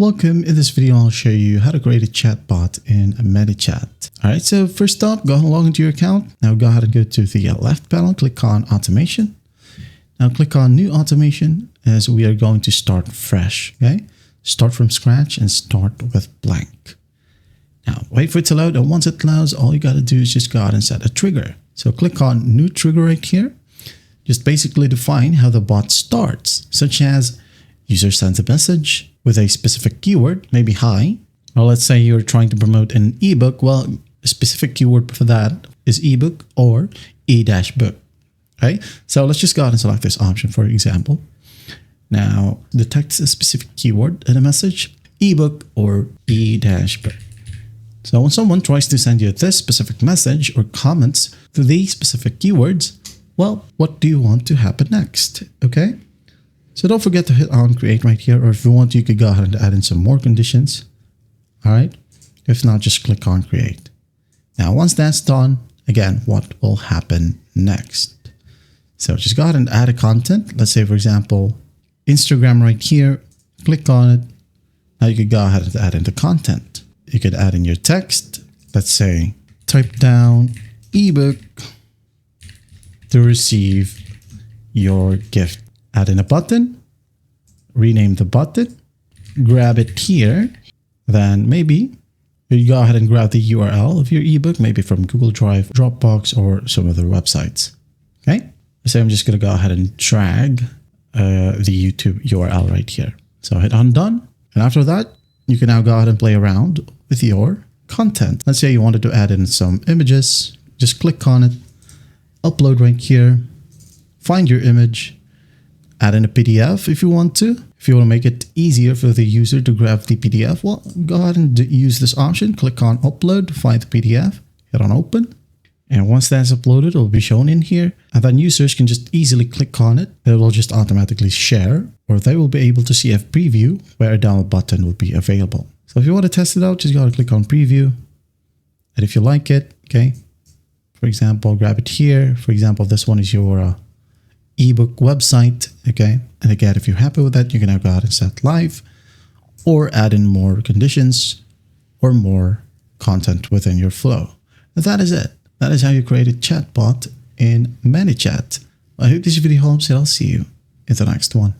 Welcome. In this video, I'll show you how to create a chatbot in ManyChat. All right, so first up, go log into your account. Now go ahead and go to the left panel, click on automation. Now click on new automation as we are going to start fresh, okay? Start from scratch and start with blank. Now wait for it to load, and once it loads, all you got to do is just go ahead and set a trigger. So click on new trigger right here. Just basically define how the bot starts, such as user sends a message with a specific keyword, maybe hi, or let's say you're trying to promote an ebook. Well, a specific keyword for that is ebook or e-book. Okay, so let's just go ahead and select this option, for example. Now detect a specific keyword in a message, ebook or e-book. So when someone tries to send you this specific message or comments to these specific keywords, well, what do you want to happen next? Okay. So don't forget to hit on create right here, or if you want, you could go ahead and add in some more conditions. All right. If not, just click on create. Now, once that's done, again, what will happen next? So just go ahead and add a content. Let's say, for example, Instagram right here, click on it. Now you could go ahead and add in the content. You could add in your text. Let's say, type down ebook to receive your gift. Add in a button, rename the button, grab it here, then maybe you go ahead and grab the URL of your ebook, maybe from Google Drive, Dropbox, or some other websites. Okay, so I'm just going to go ahead and drag the YouTube URL right here. So hit on done, and after that, you can now go ahead and play around with your content. Let's say you wanted to add in some images, just click on it, upload right here, find your image, add in a PDF if you want to. If you want to make it easier for the user to grab the PDF, well, go ahead and use this option. Click on upload, find the PDF, hit on open. And once that's uploaded, it will be shown in here. And then users can just easily click on it. It will just automatically share, or they will be able to see a preview where a download button will be available. So if you want to test it out, just go ahead and click on preview. And if you like it, okay, for example, grab it here. For example, this one is your ebook website, okay? And again, if you're happy with that, you can now go ahead and set live or add in more conditions or more content within your flow. And that is it. That is how you create a chatbot in ManyChat. I hope this video helps, and I'll see you in the next one.